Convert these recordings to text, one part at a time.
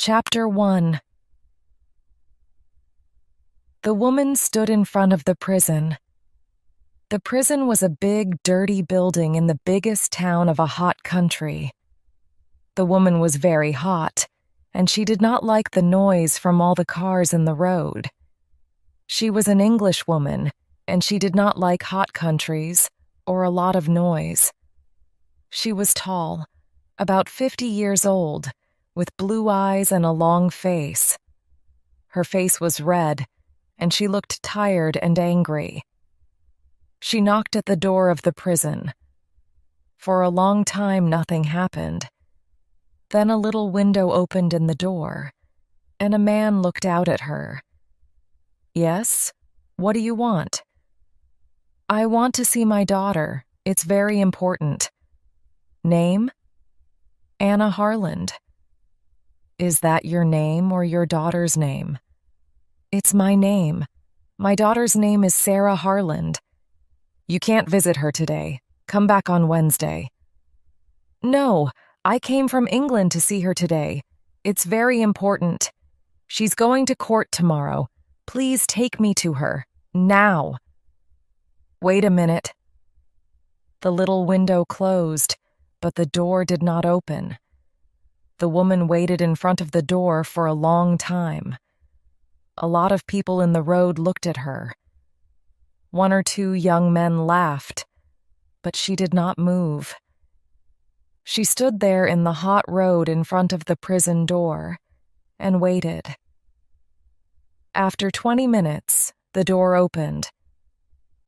Chapter 1. The woman stood in front of the prison. The prison was a big, dirty building in the biggest town of a hot country. The woman was very hot, and she did not like the noise from all the cars in the road. She was an English woman, and she did not like hot countries or a lot of noise. She was tall, about 50 years old, with blue eyes and a long face. Her face was red, and she looked tired and angry. She knocked at the door of the prison. For a long time, nothing happened. Then a little window opened in the door, and a man looked out at her. "Yes? What do you want?" "I want to see my daughter. It's very important." "Name?" "Anna Harland." "Is that your name or your daughter's name?" "It's my name. My daughter's name is Sarah Harland." "You can't visit her today. Come back on Wednesday." "No, I came from England to see her today. It's very important. She's going to court tomorrow. Please take me to her. Now." "Wait a minute." The little window closed, but the door did not open. The woman waited in front of the door for a long time. A lot of people in the road looked at her. One or two young men laughed, but she did not move. She stood there in the hot road in front of the prison door and waited. After 20 minutes, the door opened.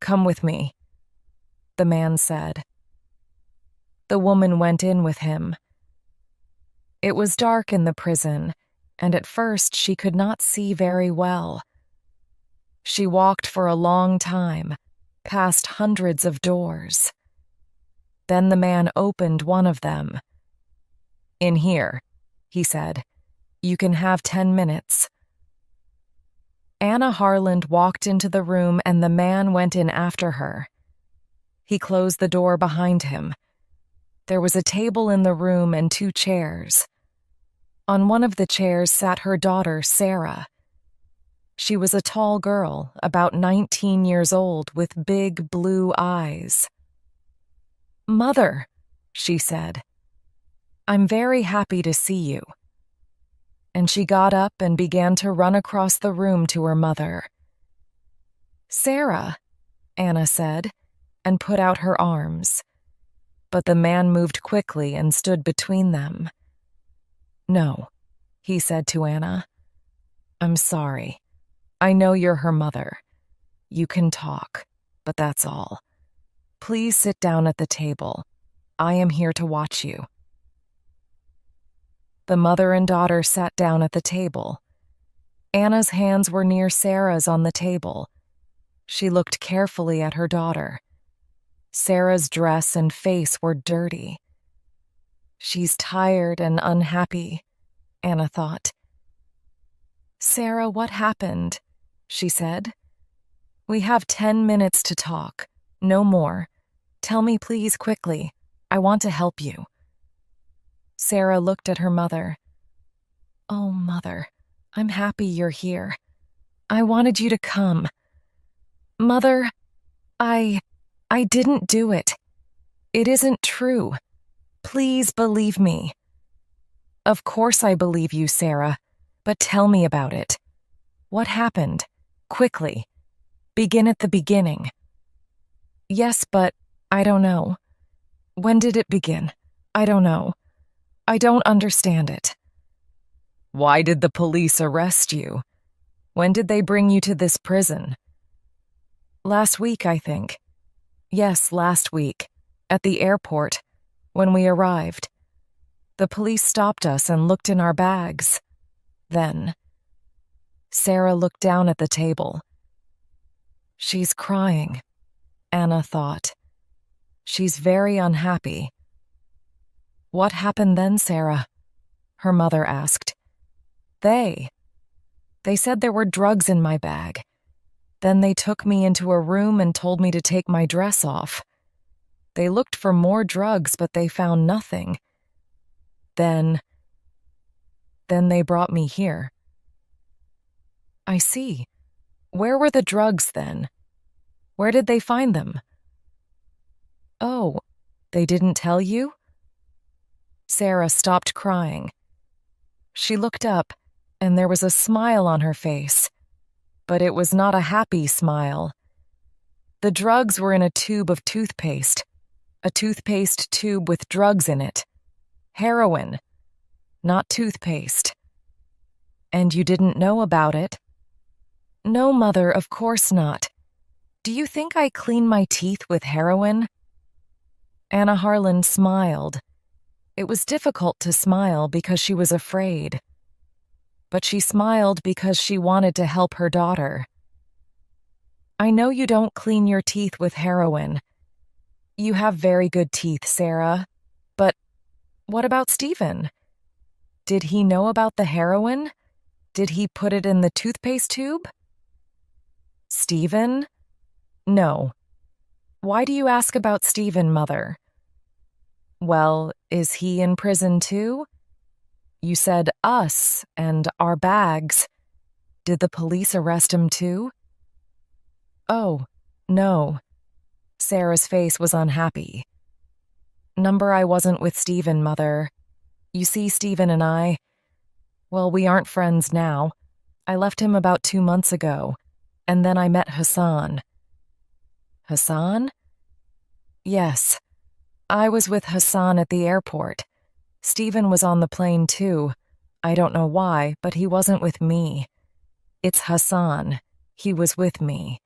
"Come with me," the man said. The woman went in with him. It was dark in the prison, and at first she could not see very well. She walked for a long time, past hundreds of doors. Then the man opened one of them. "In here," he said. "You can have 10 minutes." Anna Harland walked into the room and the man went in after her. He closed the door behind him. There was a table in the room and 2 chairs. On one of the chairs sat her daughter, Sarah. She was a tall girl, about 19 years old, with big blue eyes. "Mother," she said, "I'm very happy to see you." And she got up and began to run across the room to her mother. "Sarah," Anna said, and put out her arms. But the man moved quickly and stood between them. "No," he said to Anna. "I'm sorry. I know you're her mother. You can talk, but that's all. Please sit down at the table. I am here to watch you." The mother and daughter sat down at the table. Anna's hands were near Sarah's on the table. She looked carefully at her daughter. Sarah's dress and face were dirty. "She's tired and unhappy," Anna thought. "Sarah, what happened?" she said. "We have 10 minutes to talk, no more. Tell me please quickly. I want to help you." Sarah looked at her mother. "Oh, Mother, I'm happy you're here. I wanted you to come. Mother, I didn't do it. It isn't true. Please believe me." "Of course I believe you, Sarah, but tell me about it. What happened? Quickly. Begin at the beginning." "Yes, but I don't know. When did it begin? I don't know. I don't understand it." "Why did the police arrest you? When did they bring you to this prison?" "Last week, I think. Yes, last week. At the airport, when we arrived. The police stopped us and looked in our bags. Then..." Sarah looked down at the table. "She's crying," Anna thought. "She's very unhappy." "What happened then, Sarah?" her mother asked. They said there were drugs in my bag. Then they took me into a room and told me to take my dress off. They looked for more drugs, but they found nothing. Then Then they brought me here. I see. Where were the drugs then? Where did they find them? Oh, they didn't tell you? Sarah stopped crying. She looked up, and there was a smile on her face, but it was not a happy smile. The drugs were in a tube of toothpaste, a toothpaste tube with drugs in it. Heroin, not toothpaste. And you didn't know about it? No, Mother, of course not. Do you think I clean my teeth with heroin? Anna Harland smiled. It was difficult to smile because she was afraid. But she smiled because she wanted to help her daughter. I know you don't clean your teeth with heroin. You have very good teeth, Sarah. But what about Stephen? Did he know about the heroin? Did he put it in the toothpaste tube? Stephen? No. Why do you ask about Stephen, Mother? Well, is he in prison too? You said us and our bags. Did the police arrest him too? Oh, no. Sarah's face was unhappy. Number I wasn't with Stephen, Mother. You see, Stephen and I, well, we aren't friends now. I left him about 2 months ago, and then I met Hassan. Hassan? Yes. I was with Hassan at the airport. Stephen was on the plane too. I don't know why, but he wasn't with me. It's Hassan. He was with me.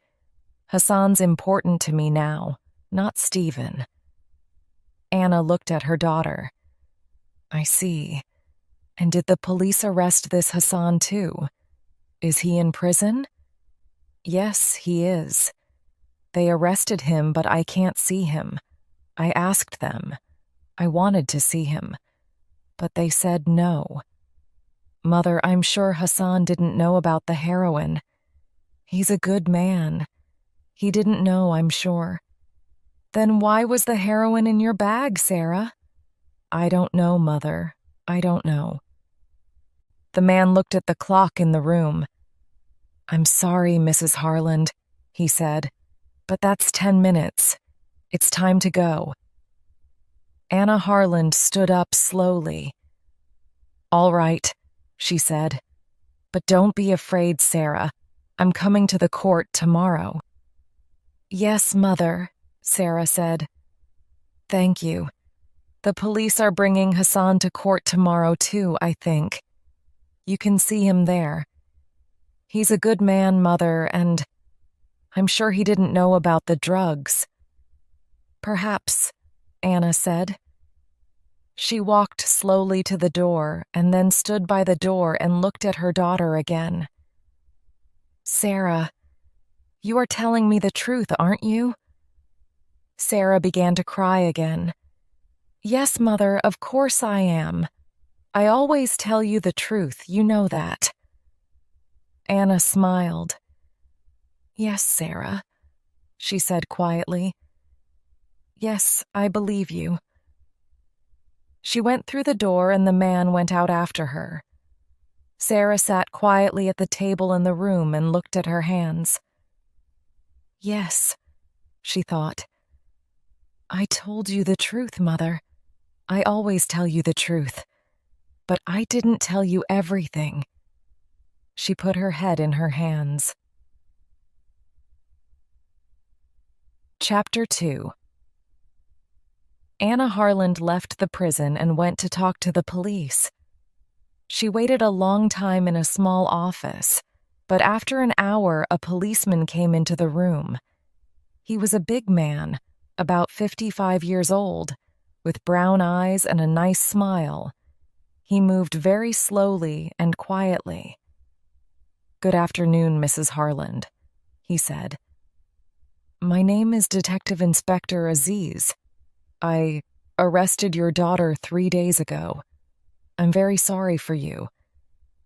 Hassan's important to me now, not Stephen. Anna looked at her daughter. I see. And did the police arrest this Hassan too? Is he in prison? Yes, he is. They arrested him, but I can't see him. I asked them. I wanted to see him, but they said no. Mother, I'm sure Hassan didn't know about the heroin. He's a good man. He didn't know, I'm sure. Then why was the heroin in your bag, Sarah? I don't know, Mother. I don't know. The man looked at the clock in the room. I'm sorry, Mrs. Harland, he said, but that's 10 minutes. It's time to go. Anna Harland stood up slowly. All right, she said. But don't be afraid, Sarah. I'm coming to the court tomorrow. Yes, Mother, Sarah said. Thank you. The police are bringing Hassan to court tomorrow too, I think. You can see him there. He's a good man, Mother, and I'm sure he didn't know about the drugs. Perhaps, Anna said. She walked slowly to the door and then stood by the door and looked at her daughter again. Sarah, you are telling me the truth, aren't you? Sarah began to cry again. Yes, Mother, of course I am. I always tell you the truth, you know that. Anna smiled. Yes, Sarah, she said quietly. Yes, I believe you. She went through the door and the man went out after her. Sarah sat quietly at the table in the room and looked at her hands. Yes, she thought. I told you the truth, Mother. I always tell you the truth. But I didn't tell you everything. She put her head in her hands. Chapter 2. Anna Harland left the prison and went to talk to the police. She waited a long time in a small office, but after an hour, a policeman came into the room. He was a big man, about 55 years old, with brown eyes and a nice smile. He moved very slowly and quietly. Good afternoon, Mrs. Harland, he said. My name is Detective Inspector Aziz. I arrested your daughter 3 days ago. I'm very sorry for you.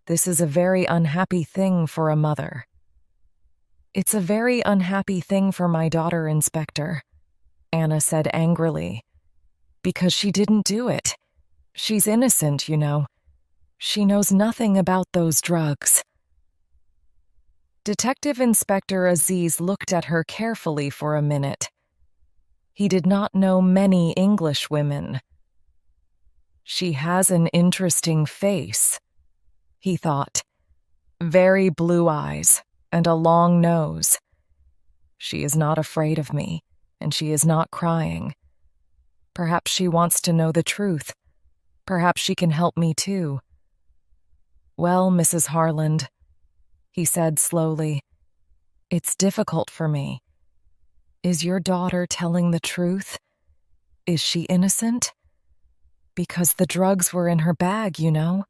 This is a very unhappy thing for a mother. It's a very unhappy thing for my daughter, Inspector, Anna said angrily. Because she didn't do it. She's innocent, you know. She knows nothing about those drugs. Detective Inspector Aziz looked at her carefully for a minute. He did not know many English women. She has an interesting face, he thought. Very blue eyes and a long nose. She is not afraid of me, and she is not crying. Perhaps she wants to know the truth. Perhaps she can help me too. Well, Mrs. Harland, he said slowly, it's difficult for me. Is your daughter telling the truth? Is she innocent? Because the drugs were in her bag, you know.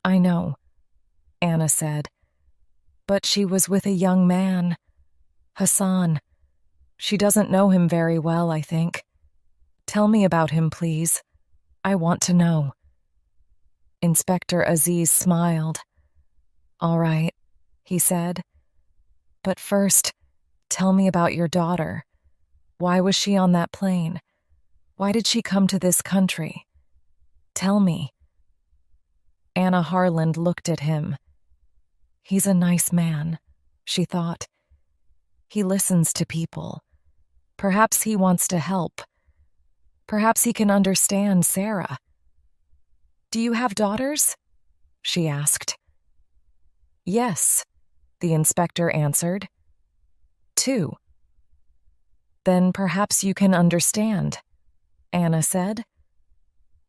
I know, Anna said. But she was with a young man, Hassan. She doesn't know him very well, I think. Tell me about him, please. I want to know. Inspector Aziz smiled. All right, he said. But first, tell me about your daughter. Why was she on that plane? Why did she come to this country? Tell me. Anna Harland looked at him. He's a nice man, she thought. He listens to people. Perhaps he wants to help. Perhaps he can understand Sarah. Do you have daughters? She asked. Yes, the inspector answered. 2. Then perhaps you can understand, Anna said.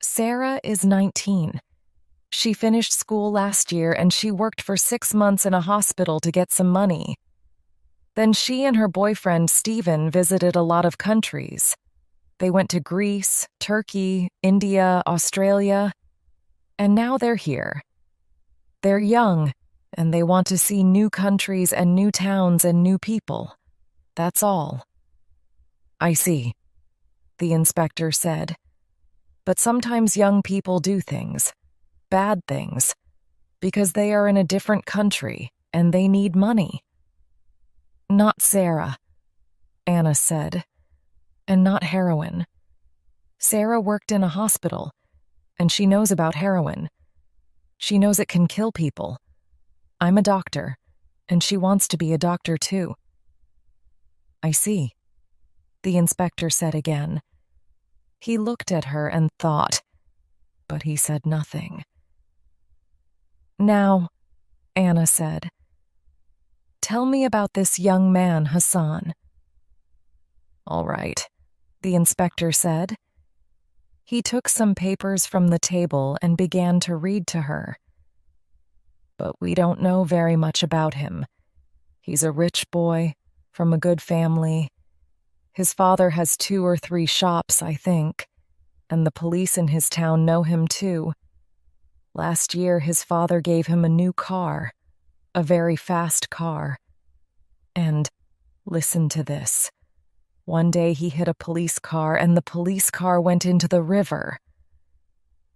Sarah is 19. She finished school last year and she worked for 6 months in a hospital to get some money. Then she and her boyfriend Stephen visited a lot of countries. They went to Greece, Turkey, India, Australia, and now they're here. They're young, and they want to see new countries and new towns and new people. That's all. I see, the inspector said. But sometimes young people do things, bad things, because they are in a different country and they need money. Not Sarah, Anna said, and not heroin. Sarah worked in a hospital, and she knows about heroin. She knows it can kill people. I'm a doctor, and she wants to be a doctor too. I see, the inspector said again. He looked at her and thought, but he said nothing. Now, Anna said, tell me about this young man, Hassan. All right, the inspector said. He took some papers from the table and began to read to her. But we don't know very much about him. He's a rich boy, from a good family. His father has 2 or 3 shops, I think, and the police in his town know him too. Last year, his father gave him a new car, a very fast car. And, listen to this. One day he hit a police car and the police car went into the river.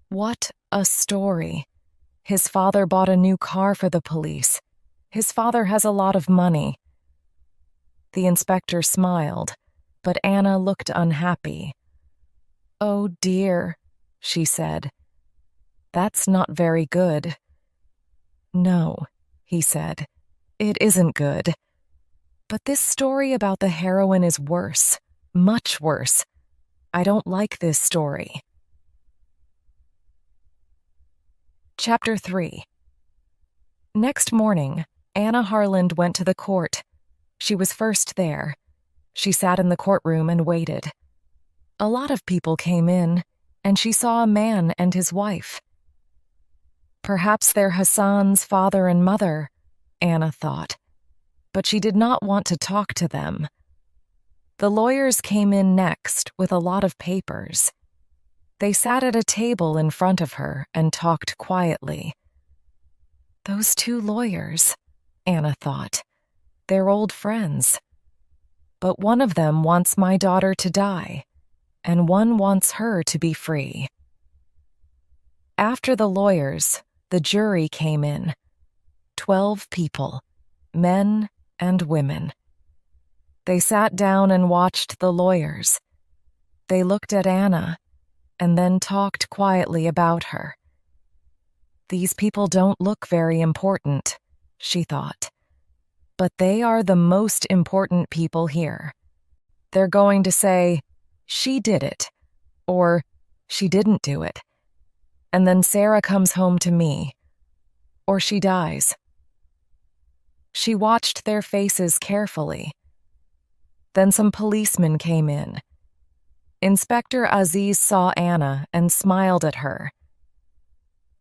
What a story. His father bought a new car for the police. His father has a lot of money. The inspector smiled, but Anna looked unhappy. Oh dear, she said. That's not very good. No, he said. It isn't good. But this story about the heroin is worse, much worse. I don't like this story. Chapter 3. Next morning, Anna Harland went to the court. She was first there. She sat in the courtroom and waited. A lot of people came in, and she saw a man and his wife. Perhaps they're Hassan's father and mother, Anna thought. But she did not want to talk to them. The lawyers came in next with a lot of papers. They sat at a table in front of her and talked quietly. Those 2 lawyers, Anna thought. They're old friends. But one of them wants my daughter to die, and one wants her to be free. After the lawyers, the jury came in. 12 people, men and women. They sat down and watched the lawyers. They looked at Anna and then talked quietly about her. These people don't look very important, she thought. But they are the most important people here. They're going to say, she did it, or she didn't do it. And then Sarah comes home to me, or she dies. She watched their faces carefully. Then some policemen came in. Inspector Aziz saw Anna and smiled at her.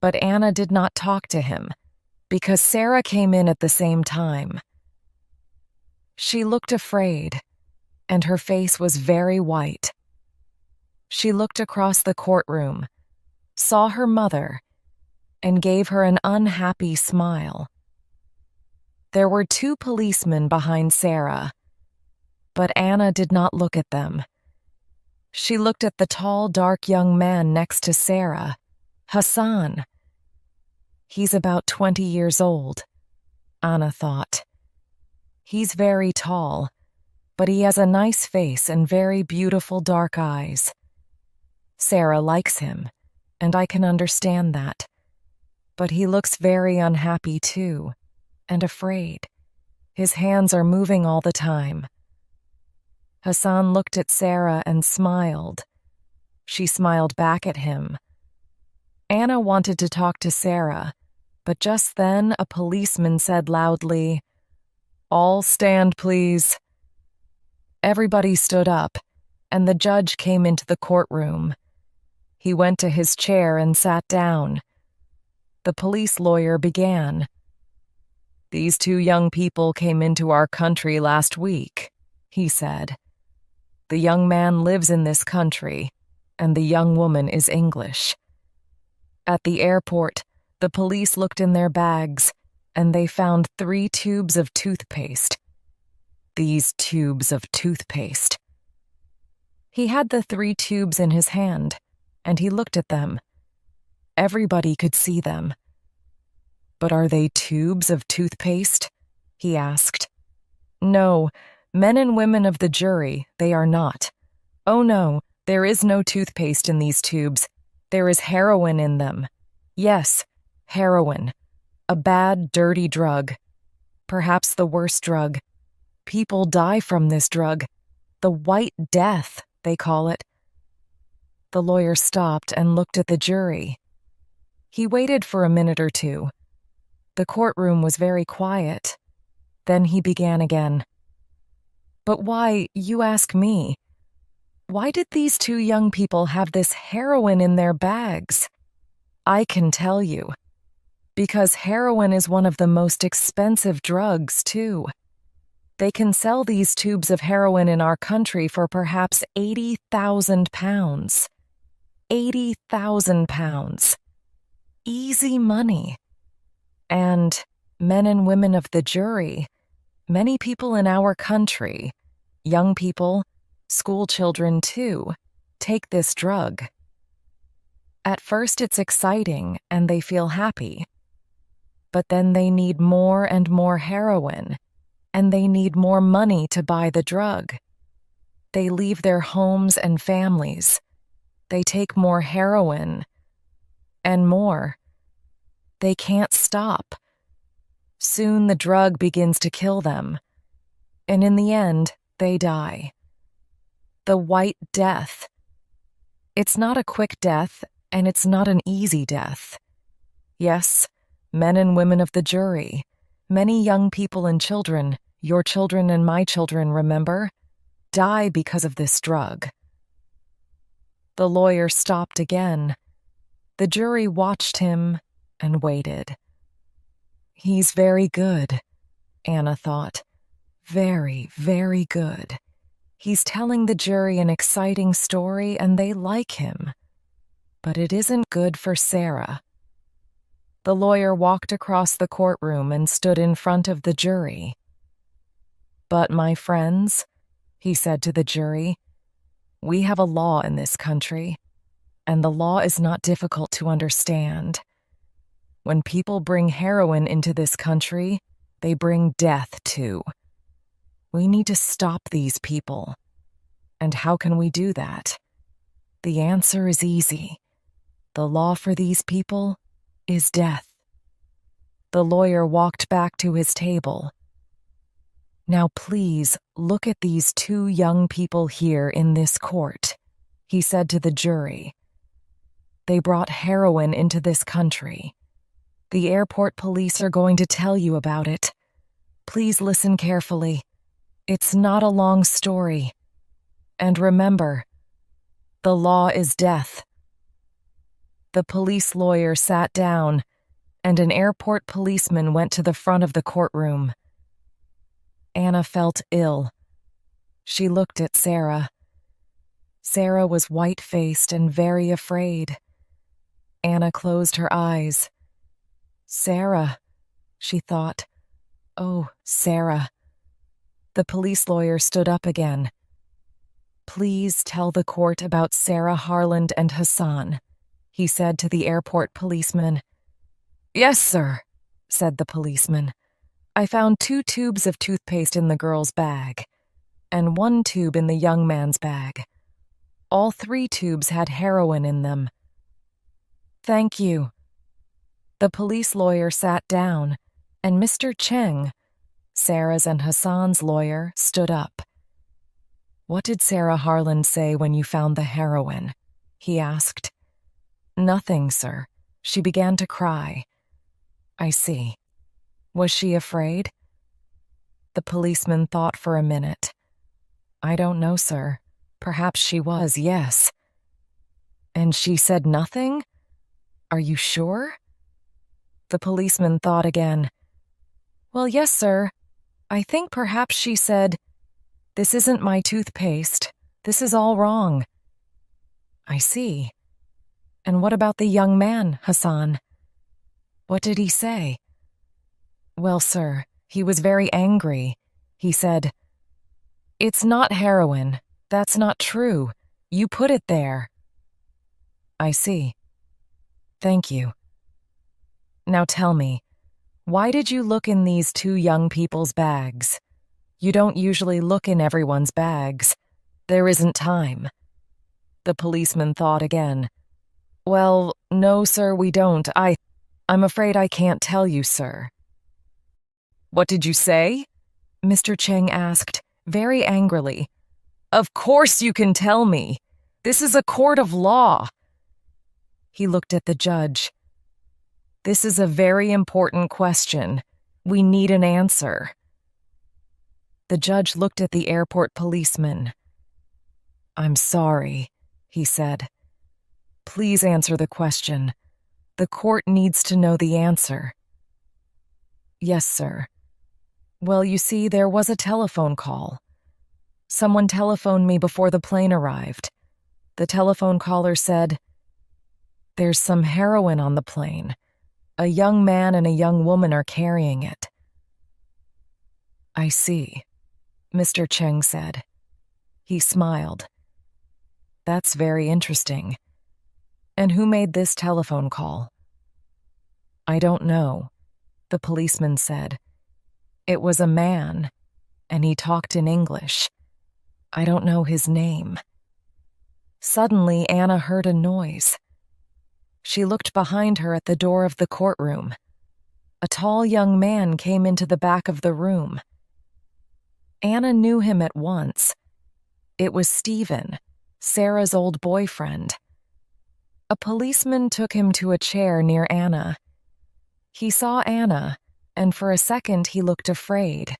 But Anna did not talk to him, because Sarah came in at the same time. She looked afraid, and her face was very white. She looked across the courtroom, saw her mother, and gave her an unhappy smile. There were 2 policemen behind Sarah, but Anna did not look at them. She looked at the tall, dark young man next to Sarah, Hassan. He's about 20 years old, Anna thought. He's very tall, but he has a nice face and very beautiful dark eyes. Sarah likes him, and I can understand that. But he looks very unhappy too, and afraid. His hands are moving all the time. Hassan looked at Sarah and smiled. She smiled back at him. Anna wanted to talk to Sarah, but just then a policeman said loudly, "All stand, please." Everybody stood up, and the judge came into the courtroom. He went to his chair and sat down. The police lawyer began. "These 2 young people came into our country last week," he said. "The young man lives in this country, and the young woman is English." At the airport, the police looked in their bags, and they found 3 tubes of toothpaste. These tubes of toothpaste. He had the 3 tubes in his hand, and he looked at them. Everybody could see them. "But are they tubes of toothpaste?" he asked. "No, men and women of the jury, they are not. Oh no, there is no toothpaste in these tubes. There is heroin in them. Yes, heroin. A bad, dirty drug. Perhaps the worst drug. People die from this drug. The White Death, they call it." The lawyer stopped and looked at the jury. He waited for a minute or 2. The courtroom was very quiet. Then he began again. "But why, you ask me, why did these 2 young people have this heroin in their bags? I can tell you. Because heroin is one of the most expensive drugs, too. They can sell these tubes of heroin in our country for perhaps 80,000 pounds. 80,000 pounds. Easy money. And men and women of the jury, many people in our country, young people, school children too, take this drug. At first it's exciting and they feel happy. But then they need more and more heroin, and they need more money to buy the drug. They leave their homes and families. They take more heroin, and more. They can't stop. Soon the drug begins to kill them, and in the end, they die. The White Death. It's not a quick death, and it's not an easy death. Yes, men and women of the jury, many young people and children, your children and my children, remember, die because of this drug. The lawyer stopped again. The jury watched him and waited. He's very good, Anna thought. Very, very good. He's telling the jury an exciting story and they like him. But it isn't good for Sarah. The lawyer walked across the courtroom and stood in front of the jury. "But, my friends," he said to the jury, "we have a law in this country, and the law is not difficult to understand. When people bring heroin into this country, they bring death too. We need to stop these people. And how can we do that? The answer is easy. The law for these people is death. The lawyer walked back to his table. Now please look at these two young people here in this court, he said to the jury. They brought heroin into this country. The airport police are going to tell you about it. Please listen carefully. It's not a long story. And remember, the law is death. The police lawyer sat down, and an airport policeman went to the front of the courtroom. Anna felt ill. She looked at Sarah. Sarah was white-faced and very afraid. Anna closed her eyes. Sarah, she thought. Oh, Sarah. The police lawyer stood up again. Please tell the court about Sarah Harland and Hassan, he said to the airport policeman. Yes, sir, said the policeman. I found 2 tubes of toothpaste in the girl's bag, and 1 tube in the young man's bag. All 3 tubes had heroin in them. Thank you. The police lawyer sat down, and Mr. Cheng, Sarah's and Hassan's lawyer, stood up. What did Sarah Harland say when you found the heroin? He asked. Nothing, sir. She began to cry. I see. Was she afraid? The policeman thought for a minute. I don't know, sir. Perhaps she was, yes. And she said nothing? Are you sure? The policeman thought again. Well, yes, sir. I think perhaps she said, This isn't my toothpaste. This is all wrong. I see. And what about the young man, Hassan? What did he say? Well, sir, he was very angry. He said, It's not heroin. That's not true. You put it there. I see. Thank you. Now tell me, why did you look in these 2 young people's bags? You don't usually look in everyone's bags. There isn't time. The policeman thought again. Well, no, sir, we don't. I'm afraid I can't tell you, sir. What did you say? Mr. Cheng asked, very angrily. Of course you can tell me. This is a court of law. He looked at the judge. This is a very important question. We need an answer. The judge looked at the airport policeman. I'm sorry, he said. Please answer the question. The court needs to know the answer. Yes, sir. Well, you see, there was a telephone call. Someone telephoned me before the plane arrived. The telephone caller said, There's some heroin on the plane. A young man and a young woman are carrying it. I see, Mr. Cheng said. He smiled. That's very interesting. And who made this telephone call? I don't know, the policeman said. It was a man, and he talked in English. I don't know his name. Suddenly, Anna heard a noise. She looked behind her at the door of the courtroom. A tall young man came into the back of the room. Anna knew him at once. It was Stephen, Sarah's old boyfriend. A policeman took him to a chair near Anna. He saw Anna, and for a second he looked afraid.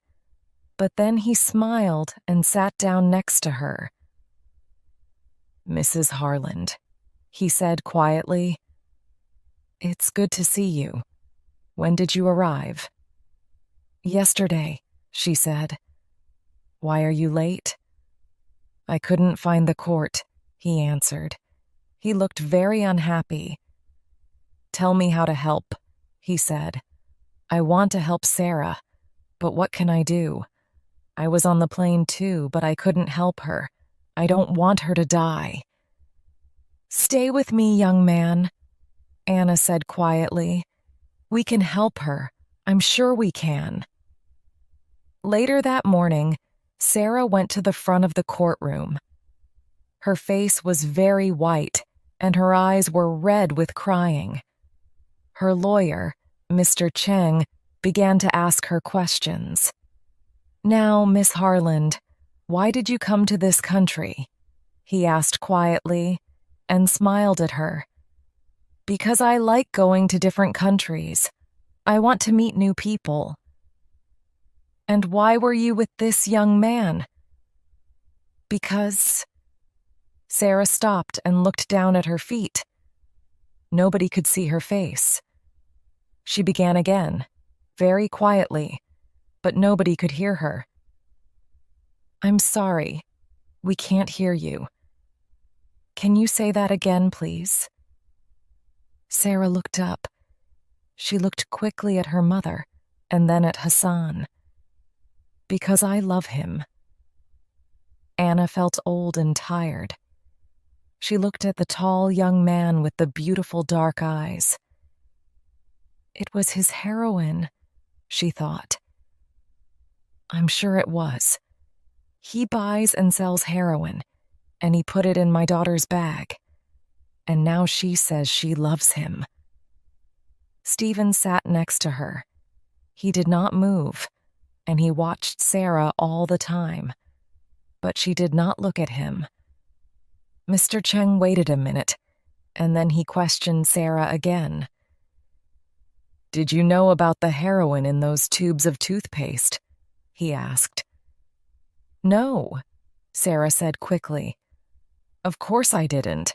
But then he smiled and sat down next to her. Mrs. Harland, he said quietly. It's good to see you. When did you arrive? Yesterday, she said. Why are you late? I couldn't find the court, he answered. He looked very unhappy. Tell me how to help, he said. I want to help Sarah, but what can I do? I was on the plane too, but I couldn't help her. I don't want her to die. Stay with me, young man, Anna said quietly. We can help her. I'm sure we can. Later that morning, Sarah went to the front of the courtroom. Her face was very white, and her eyes were red with crying. Her lawyer, Mr. Cheng, began to ask her questions. "Now, Miss Harland, why did you come to this country?" he asked quietly and smiled at her. "Because I like going to different countries. I want to meet new people." "And why were you with this young man?" "Because—" Sarah stopped and looked down at her feet. Nobody could see her face. She began again, very quietly, but nobody could hear her. "I'm sorry, we can't hear you. Can you say that again, please?" Sarah looked up. She looked quickly at her mother and then at Hassan. "Because I love him." Anna felt old and tired. She looked at the tall young man with the beautiful dark eyes. It was his heroine, she thought. I'm sure it was. He buys and sells heroin, and he put it in my daughter's bag. And now she says she loves him. Stephen sat next to her. He did not move, and he watched Sarah all the time. But she did not look at him. Mr. Cheng waited a minute, and then he questioned Sarah again. "Did you know about the heroin in those tubes of toothpaste?" he asked. "No," Sarah said quickly. "Of course I didn't."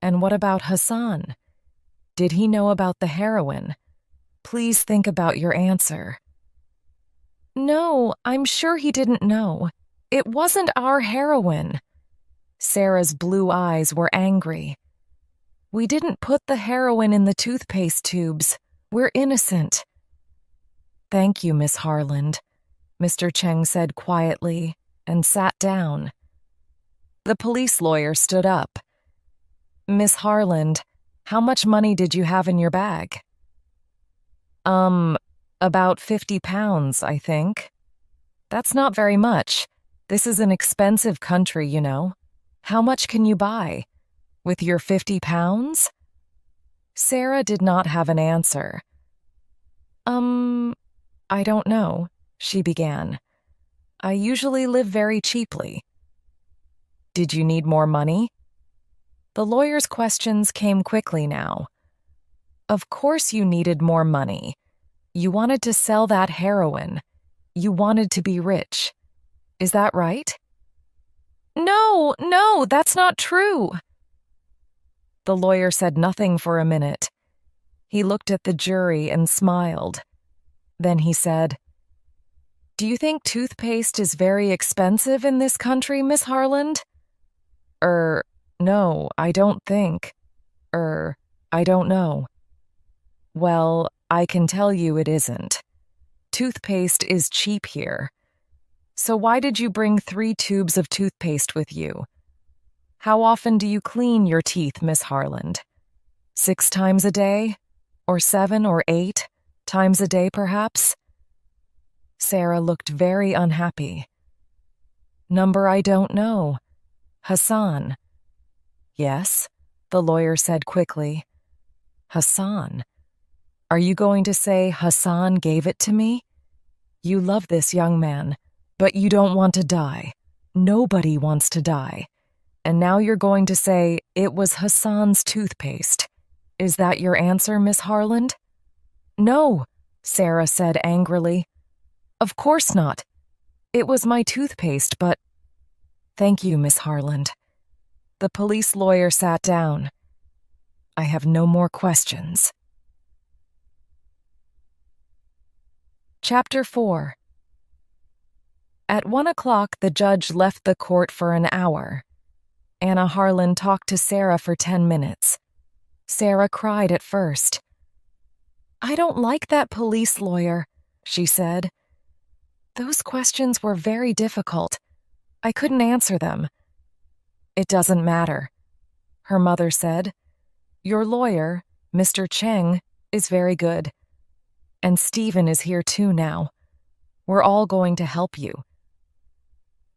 "And what about Hassan? Did he know about the heroin? Please think about your answer." "No, I'm sure he didn't know. It wasn't our heroin." Sarah's blue eyes were angry. "We didn't put the heroin in the toothpaste tubes. We're innocent." "Thank you, Miss Harland," Mr. Cheng said quietly and sat down. The police lawyer stood up. "Miss Harland, how much money did you have in your bag?" About 50 pounds, I think." "That's not very much. This is an expensive country, you know. How much can you buy? With your 50 pounds? Sarah did not have an answer. I don't know," she began. "I usually live very cheaply." "Did you need more money?" The lawyer's questions came quickly now. "Of course you needed more money. You wanted to sell that heroin. You wanted to be rich. Is that right?" No, that's not true." The lawyer said nothing for a minute. He looked at the jury and smiled. Then he said, "Do you think toothpaste is very expensive in this country, Miss Harland?" No, I don't think. I don't know." "Well, I can tell you it isn't. Toothpaste is cheap here. So why did you bring 3 tubes of toothpaste with you? How often do you clean your teeth, Miss Harland? 6 times a day? Or 7 or 8 times a day, perhaps?" Sarah looked very unhappy. "Number I don't know. Hassan." "Yes," the lawyer said quickly. "Hassan. Are you going to say Hassan gave it to me? You love this young man, but you don't want to die. Nobody wants to die. And now you're going to say it was Hassan's toothpaste. Is that your answer, Miss Harland?" "No," Sarah said angrily. "Of course not. It was my toothpaste, but—" "Thank you, Miss Harland." The police lawyer sat down. "I have no more questions." Chapter 4. At 1 o'clock, the judge left the court for an hour. Anna Harland talked to Sarah for 10 minutes. Sarah cried at first. "I don't like that police lawyer," she said. "Those questions were very difficult. I couldn't answer them." "It doesn't matter," her mother said. "Your lawyer, Mr. Cheng, is very good. And Stephen is here too now. We're all going to help you."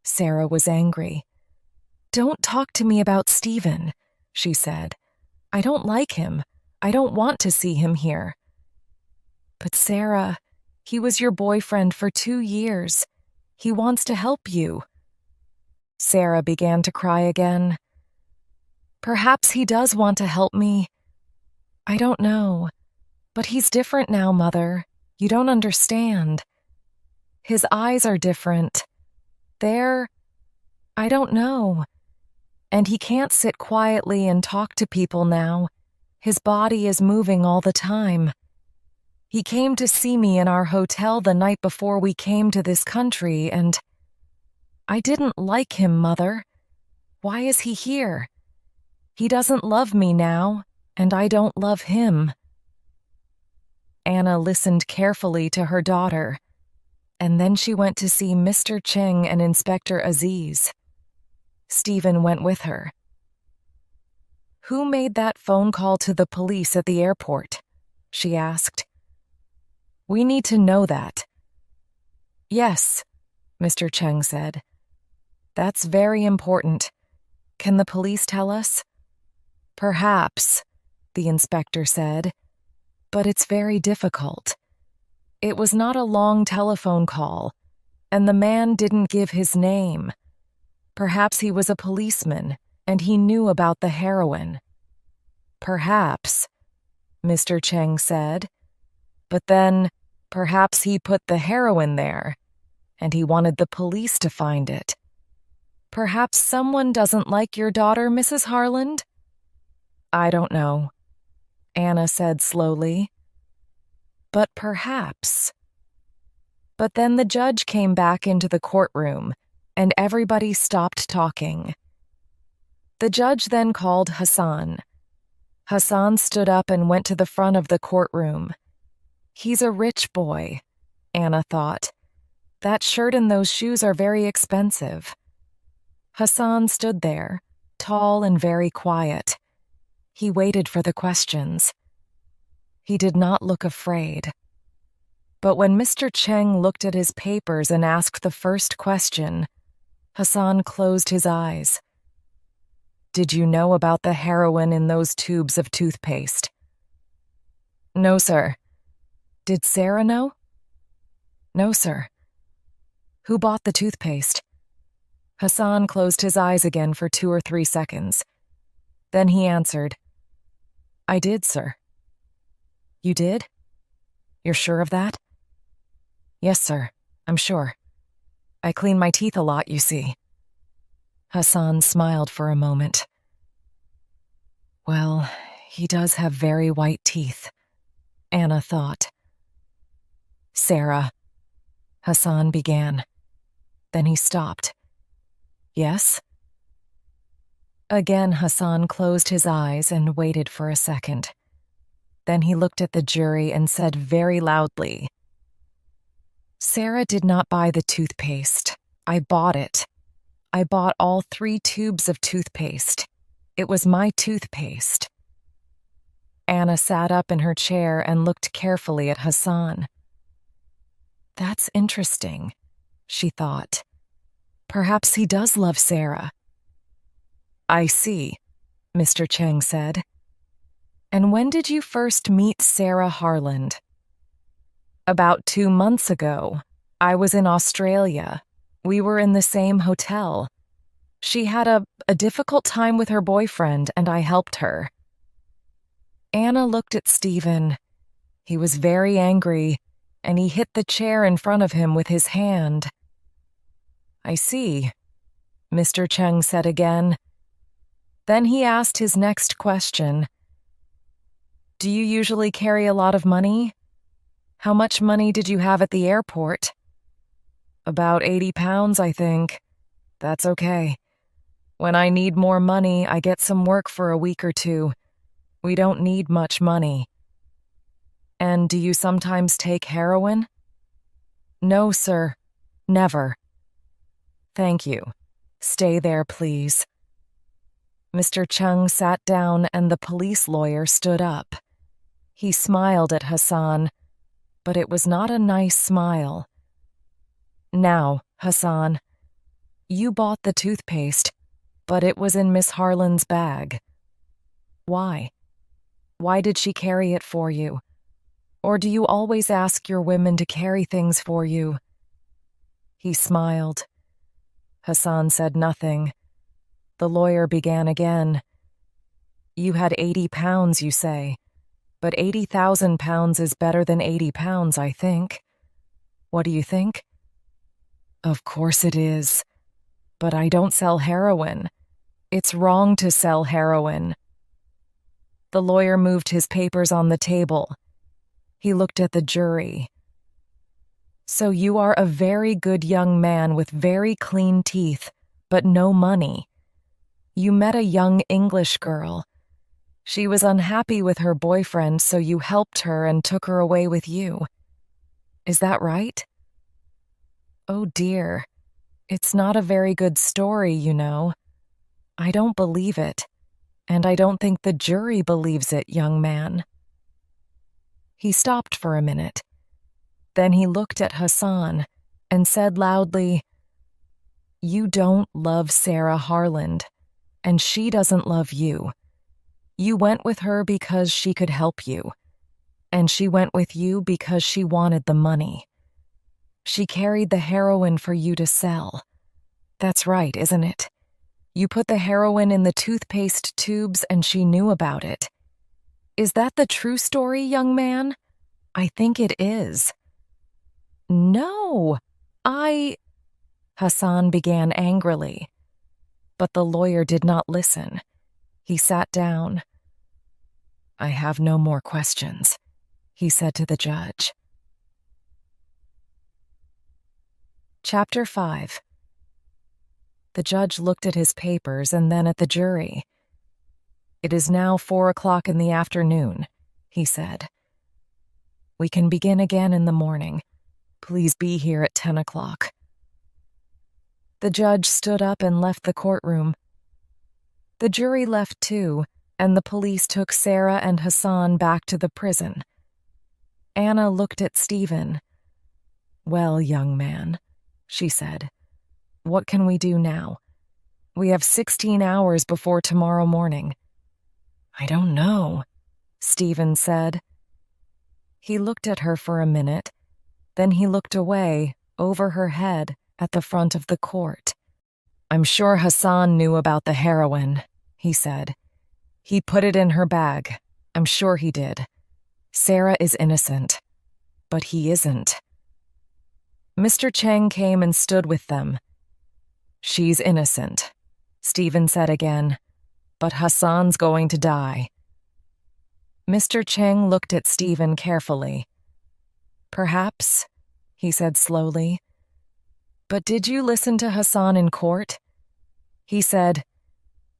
Sarah was angry. "Don't talk to me about Stephen," she said. "I don't like him. I don't want to see him here." "But Sarah, he was your boyfriend for 2 years. He wants to help you." Sarah began to cry again. "Perhaps he does want to help me. I don't know. But he's different now, Mother. You don't understand. His eyes are different. I don't know. And he can't sit quietly and talk to people now. His body is moving all the time. He came to see me in our hotel the night before we came to this country, and I didn't like him, Mother. Why is he here? He doesn't love me now, and I don't love him." Anna listened carefully to her daughter, and then she went to see Mr. Cheng and Inspector Aziz. Stephen went with her. "Who made that phone call to the police at the airport?" she asked. "We need to know that." "Yes," Mr. Cheng said. "That's very important. Can the police tell us?" "Perhaps," the inspector said, "but it's very difficult. It was not a long telephone call, and the man didn't give his name. Perhaps he was a policeman, and he knew about the heroin." "Perhaps," Mr. Cheng said, "but then perhaps he put the heroin there, and he wanted the police to find it. Perhaps someone doesn't like your daughter, Mrs. Harland?" "I don't know," Anna said slowly. "But perhaps." But then the judge came back into the courtroom, and everybody stopped talking. The judge then called Hassan. Hassan stood up and went to the front of the courtroom. He's a rich boy, Anna thought. That shirt and those shoes are very expensive. Hassan stood there, tall and very quiet. He waited for the questions. He did not look afraid. But when Mr. Cheng looked at his papers and asked the first question, Hassan closed his eyes. "Did you know about the heroin in those tubes of toothpaste?" "No, sir." "Did Sarah know?" "No, sir." "Who bought the toothpaste?" Hassan closed his eyes again for 2 or 3 seconds. Then he answered, "I did, sir." "You did? You're sure of that?" "Yes, sir, I'm sure. I clean my teeth a lot, you see." Hassan smiled for a moment. "Well, he does have very white teeth," Anna thought. "Sarah," Hassan began. Then he stopped. "Yes?" Again, Hassan closed his eyes and waited for a second. Then he looked at the jury and said very loudly, "Sarah did not buy the toothpaste. I bought it. I bought all 3 tubes of toothpaste. It was my toothpaste." Anna sat up in her chair and looked carefully at Hassan. "That's interesting," she thought. "Perhaps he does love Sarah." "I see," Mr. Cheng said. "And when did you first meet Sarah Harland?" "About 2 months ago. I was in Australia. We were in the same hotel. She had a difficult time with her boyfriend, and I helped her." Anna looked at Stephen. He was very angry, and he hit the chair in front of him with his hand. "I see," Mr. Cheng said again. Then he asked his next question. "Do you usually carry a lot of money? How much money did you have at the airport?" "About 80 pounds, I think. That's okay. When I need more money, I get some work for a week or 2. We don't need much money." "And do you sometimes take heroin?" "No, sir. Never." "Thank you. Stay there, please." Mr. Chung sat down and the police lawyer stood up. He smiled at Hassan, but it was not a nice smile. "Now, Hassan, you bought the toothpaste, but it was in Miss Harlan's bag. Why?" Why did she carry it for you? Or do you always ask your women to carry things for you?" He smiled. Hassan said nothing. The lawyer began again. "You had 80 pounds, you say, but 80,000 pounds is better than 80 pounds, I think. What do you think?" "Of course it is. But I don't sell heroin. It's wrong to sell heroin." The lawyer moved his papers on the table. He looked at the jury. "So you are a very good young man with very clean teeth, but no money. You met a young English girl. She was unhappy with her boyfriend, so you helped her and took her away with you. Is that right?" "Oh dear, it's not a very good story, you know. I don't believe it, and I don't think the jury believes it, young man." He stopped for a minute. Then he looked at Hassan and said loudly, "You don't love Sarah Harland, and she doesn't love you. You went with her because she could help you, and she went with you because she wanted the money. She carried the heroin for you to sell. That's right, isn't it? You put the heroin in the toothpaste tubes and she knew about it. Is that the true story, young man? I think it is." "No, Hassan began angrily. But the lawyer did not listen. He sat down. "I have no more questions," he said to the judge. Chapter 5. The judge looked at his papers and then at the jury. "It is now 4 o'clock in the afternoon," he said. "We can begin again in the morning. Please be here at 10 o'clock. The judge stood up and left the courtroom. The jury left too, and the police took Sarah and Hassan back to the prison. Anna looked at Stephen. "Well, young man," she said, "what can we do now? We have 16 hours before tomorrow morning." "I don't know," Stephen said. He looked at her for a minute, then he looked away, over her head, at the front of the court. "I'm sure Hassan knew about the heroin," he said. "He put it in her bag. I'm sure he did. Sarah is innocent. But he isn't." Mr. Cheng came and stood with them. "She's innocent," Stephen said again, "but Hassan's going to die." Mr. Cheng looked at Stephen carefully. "Perhaps," he said slowly. "But did you listen to Hassan in court? He said,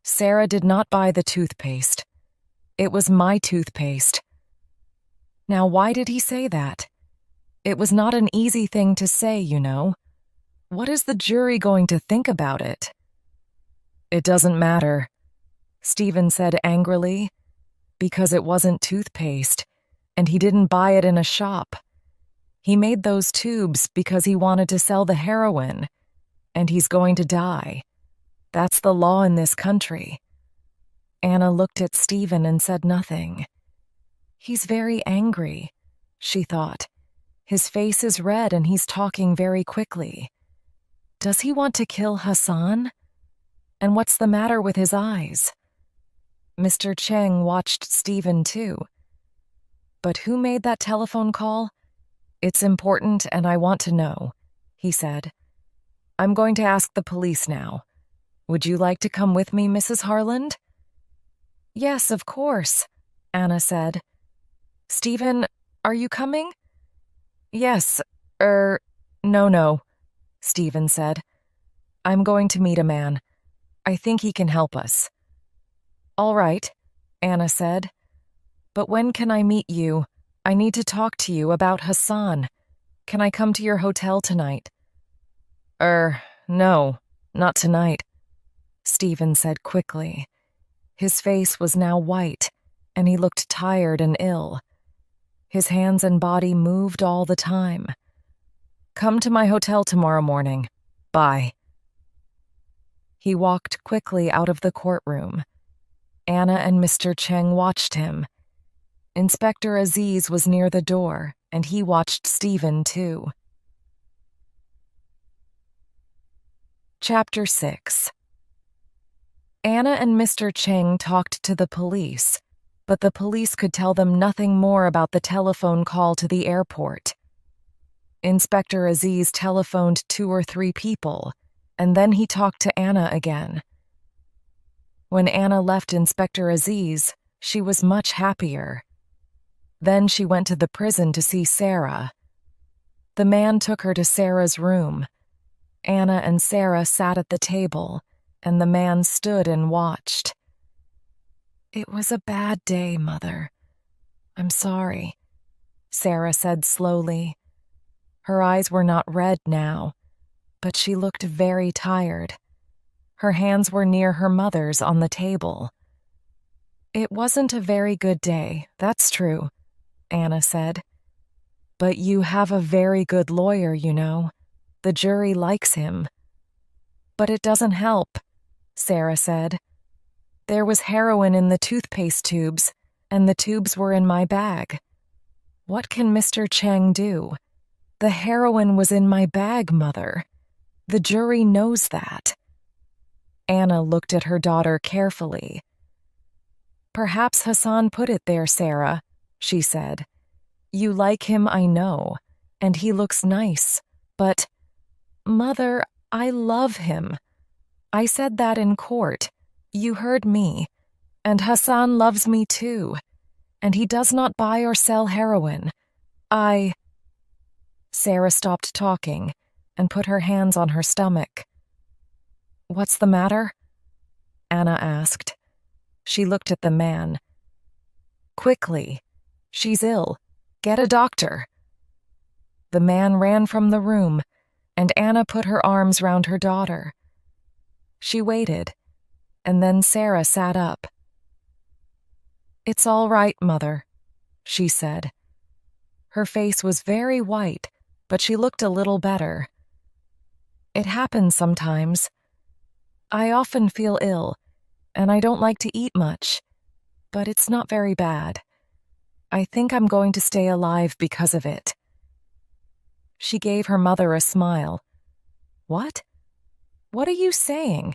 'Sarah did not buy the toothpaste. It was my toothpaste.' Now, why did he say that? It was not an easy thing to say, you know. What is the jury going to think about it?" "It doesn't matter," Stephen said angrily, "because it wasn't toothpaste, and he didn't buy it in a shop. He made those tubes because he wanted to sell the heroin, and he's going to die. That's the law in this country." Anna looked at Stephen and said nothing. "He's very angry," she thought. "His face is red and he's talking very quickly. Does he want to kill Hassan? And what's the matter with his eyes?" Mr. Cheng watched Stephen too. "But who made that telephone call? It's important and I want to know," he said. "I'm going to ask the police now. Would you like to come with me, Mrs. Harland?" "Yes, of course," Anna said. "Stephen, are you coming?" "Yes, no," Stephen said. "I'm going to meet a man. I think he can help us." "All right," Anna said. "But when can I meet you? I need to talk to you about Hassan. Can I come to your hotel tonight?" No, not tonight," Stephen said quickly. His face was now white, and he looked tired and ill. His hands and body moved all the time. "Come to my hotel tomorrow morning. Bye." He walked quickly out of the courtroom. Anna and Mr. Cheng watched him. Inspector Aziz was near the door, and he watched Stephen too. Chapter 6. Anna and Mr. Cheng talked to the police, but the police could tell them nothing more about the telephone call to the airport. Inspector Aziz telephoned 2 or 3 people, and then he talked to Anna again. When Anna left Inspector Aziz, she was much happier. Then she went to the prison to see Sarah. The man took her to Sarah's room. Anna and Sarah sat at the table, and the man stood and watched. "It was a bad day, Mother. I'm sorry," Sarah said slowly. Her eyes were not red now, but she looked very tired. Her hands were near her mother's on the table. "It wasn't a very good day, that's true," Anna said. "But you have a very good lawyer, you know. The jury likes him." "But it doesn't help," Sarah said. "There was heroin in the toothpaste tubes, and the tubes were in my bag. What can Mr. Cheng do? The heroin was in my bag, Mother. The jury knows that." Anna looked at her daughter carefully. "Perhaps Hassan put it there, Sarah," she said. "You like him, I know, and he looks nice, but, Mother, I love him. I said that in court. You heard me. And Hassan loves me too. And he does not buy or sell heroin. Sarah stopped talking and put her hands on her stomach. "What's the matter?" Anna asked. She looked at the man. "Quickly. She's ill. Get a doctor." The man ran from the room, and Anna put her arms round her daughter. She waited, and then Sarah sat up. "It's all right, Mother," she said. Her face was very white, but she looked a little better. "It happens sometimes. I often feel ill, and I don't like to eat much, but it's not very bad. I think I'm going to stay alive because of it." She gave her mother a smile. "What? What are you saying?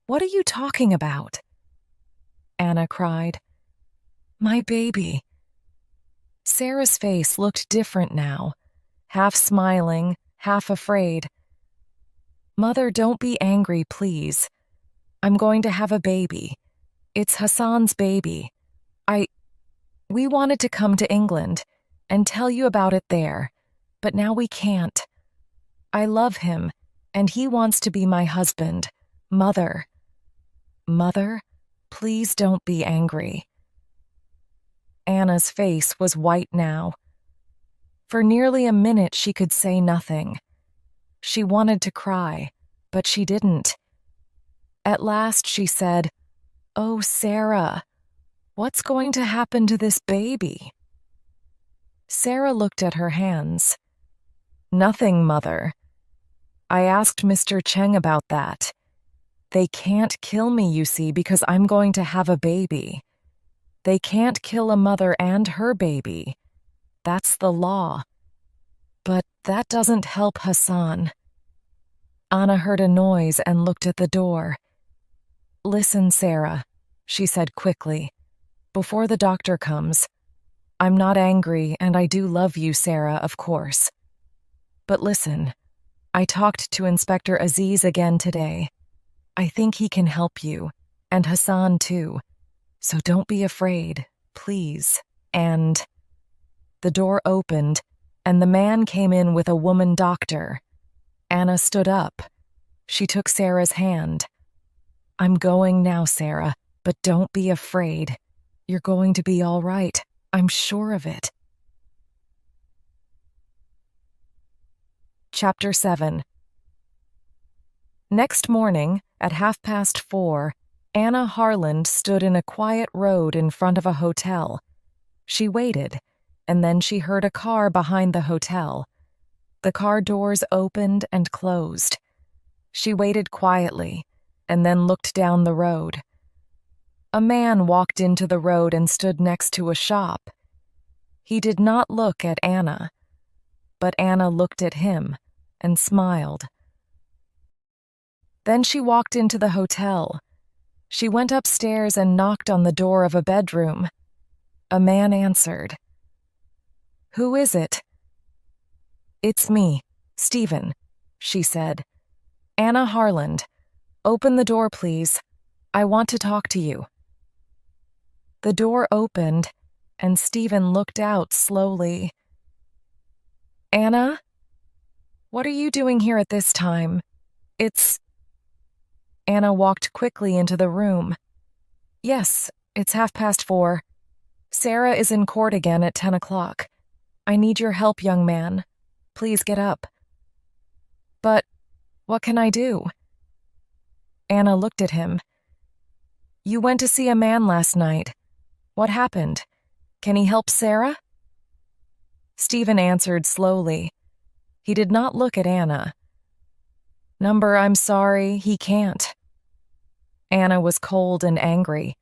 What are you talking about?" Anna cried. "My baby." Sarah's face looked different now, half smiling, half afraid. "Mother, don't be angry, please. I'm going to have a baby. It's Hassan's baby. We wanted to come to England and tell you about it there, but now we can't. I love him, and he wants to be my husband. Mother. Mother, please don't be angry." Anna's face was white now. For nearly a minute she could say nothing. She wanted to cry, but she didn't. At last she said, "Oh, Sarah, what's going to happen to this baby?" Sarah looked at her hands. "Nothing, Mother. I asked Mr. Cheng about that. They can't kill me, you see, because I'm going to have a baby. They can't kill a mother and her baby. That's the law. But that doesn't help Hassan." Anna heard a noise and looked at the door. "Listen, Sarah," she said quickly, "before the doctor comes. I'm not angry, and I do love you, Sarah, of course. But listen, I talked to Inspector Aziz again today. I think he can help you, and Hassan too. So don't be afraid, please." And the door opened, and the man came in with a woman doctor. Anna stood up. She took Sarah's hand. "I'm going now, Sarah, but don't be afraid. You're going to be all right. I'm sure of it." Chapter 7. Next morning, at 4:30, Anna Harland stood in a quiet road in front of a hotel. She waited, and then she heard a car behind the hotel. The car doors opened and closed. She waited quietly, and then looked down the road. A man walked into the road and stood next to a shop. He did not look at Anna, but Anna looked at him and smiled. Then she walked into the hotel. She went upstairs and knocked on the door of a bedroom. A man answered. "Who is it?" "It's me, Stephen," she said. "Anna Harland. Open the door, please. I want to talk to you." The door opened, and Stephen looked out slowly. "Anna? What are you doing here at this time? It's—" Anna walked quickly into the room. "Yes, it's 4:30. Sarah is in court again at 10 o'clock. I need your help, young man. Please get up." "But what can I do?" Anna looked at him. "You went to see a man last night. What happened? Can he help Sarah?" Stephen answered slowly. He did not look at Anna. "I'm sorry, he can't." Anna was cold and angry.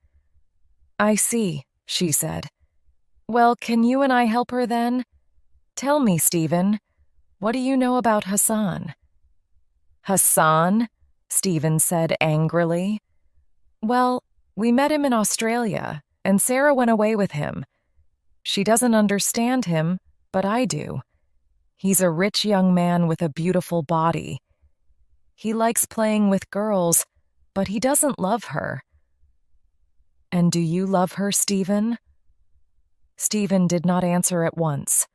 "I see," she said. "Well, can you and I help her then? Tell me, Stephen, what do you know about Hassan?" "Hassan?" Stephen said angrily. "Well, we met him in Australia, and Sarah went away with him. She doesn't understand him, but I do. He's a rich young man with a beautiful body. He likes playing with girls, but he doesn't love her." "And do you love her, Stephen?" Stephen did not answer at once.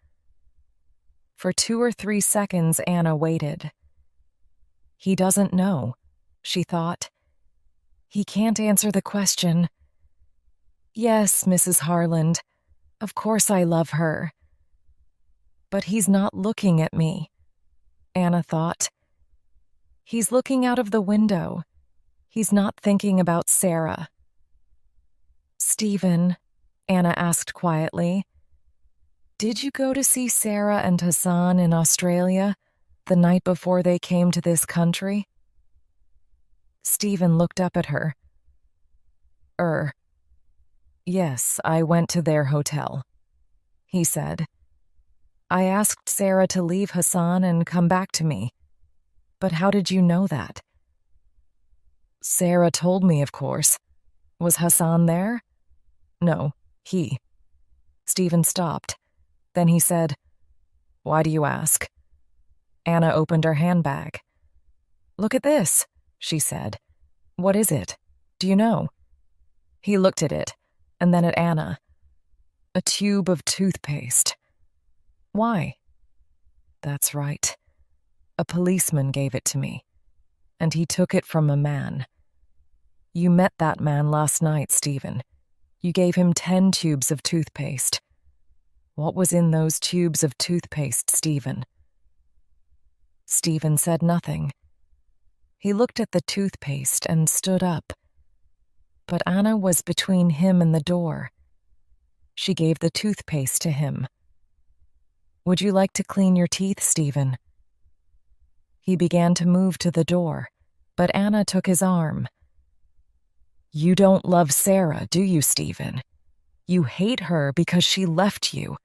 For 2 or 3 seconds, Anna waited. He doesn't know, she thought. He can't answer the question. "Yes, Mrs. Harland, of course I love her." But he's not looking at me, Anna thought. He's looking out of the window. He's not thinking about Sarah. "Stephen," Anna asked quietly, "did you go to see Sarah and Hassan in Australia the night before they came to this country?" Stephen looked up at her. Yes, I went to their hotel," he said. "I asked Sarah to leave Hassan and come back to me. But how did you know that?" "Sarah told me, of course. Was Hassan there?" "No, he." Stephen stopped. Then he said, "Why do you ask?" Anna opened her handbag. "Look at this," she said. "What is it? Do you know?" He looked at it, and then at Anna. "A tube of toothpaste." "Why?" "That's right. A policeman gave it to me, and he took it from a man. You met that man last night, Stephen. You gave him 10 tubes of toothpaste. What was in those tubes of toothpaste, Stephen?" Stephen said nothing. He looked at the toothpaste and stood up. But Anna was between him and the door. She gave the toothpaste to him. "Would you like to clean your teeth, Stephen?" He began to move to the door, but Anna took his arm. "You don't love Sarah, do you, Stephen? You hate her because she left you.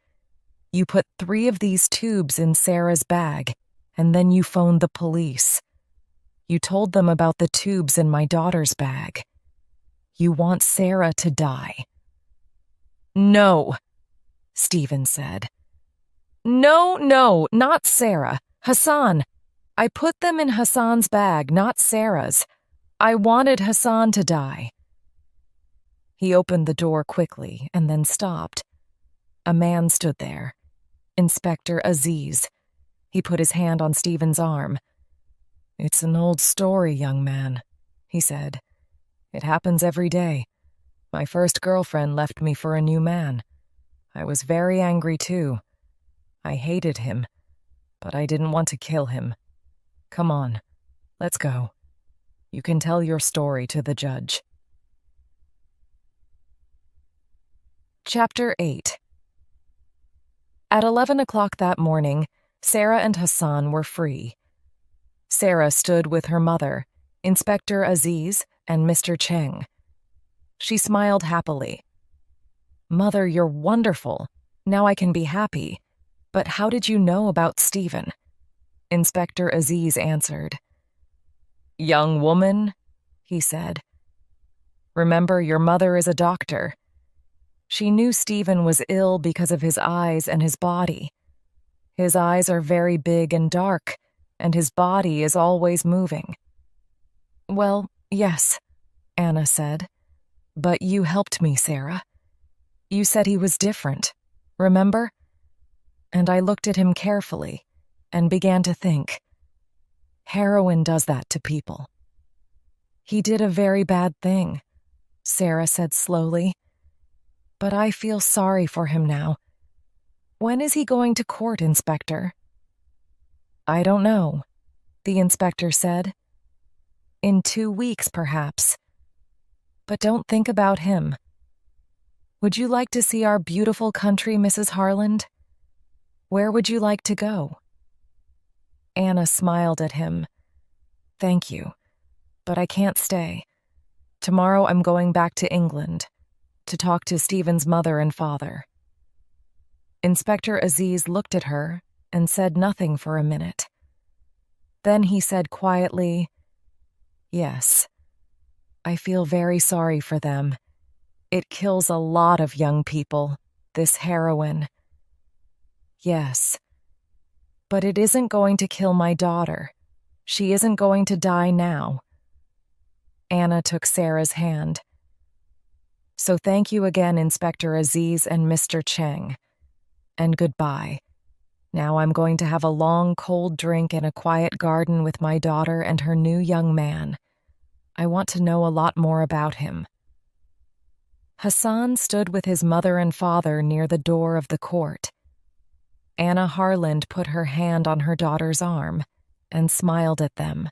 You put 3 of these tubes in Sarah's bag, and then you phoned the police. You told them about the tubes in my daughter's bag. You want Sarah to die." "No," Stephen said. No, not Sarah. Hassan. I put them in Hassan's bag, not Sarah's. I wanted Hassan to die." He opened the door quickly and then stopped. A man stood there. Inspector Aziz. He put his hand on Stephen's arm. "It's an old story, young man," he said. "It happens every day. My first girlfriend left me for a new man. I was very angry too. I hated him, but I didn't want to kill him. Come on, let's go. You can tell your story to the judge." Chapter 8. At 11 o'clock that morning, Sarah and Hassan were free. Sarah stood with her mother, Inspector Aziz, and Mr. Cheng. She smiled happily. "Mother, you're wonderful. Now I can be happy. But how did you know about Stephen?" Inspector Aziz answered. "Young woman," he said, "remember your mother is a doctor. She knew Stephen was ill because of his eyes and his body. His eyes are very big and dark, and his body is always moving." "Well, yes," Anna said. "But you helped me, Sarah. You said he was different, remember?" And I looked at him carefully and began to think. Heroin does that to people. "He did a very bad thing," Sarah said slowly. "But I feel sorry for him now. When is he going to court, Inspector?" "I don't know," the inspector said. "In 2 weeks, perhaps. But don't think about him. Would you like to see our beautiful country, Mrs. Harland? Where would you like to go?" Anna smiled at him. "Thank you, but I can't stay. Tomorrow I'm going back to England to talk to Stephen's mother and father." Inspector Aziz looked at her and said nothing for a minute. Then he said quietly, "Yes, I feel very sorry for them. It kills a lot of young people, this heroin." "Yes, but it isn't going to kill my daughter. She isn't going to die now." Anna took Sarah's hand. "So thank you again, Inspector Aziz and Mr. Cheng. And goodbye. Now I'm going to have a long, cold drink in a quiet garden with my daughter and her new young man. I want to know a lot more about him." Hassan stood with his mother and father near the door of the court. Anna Harland put her hand on her daughter's arm and smiled at them.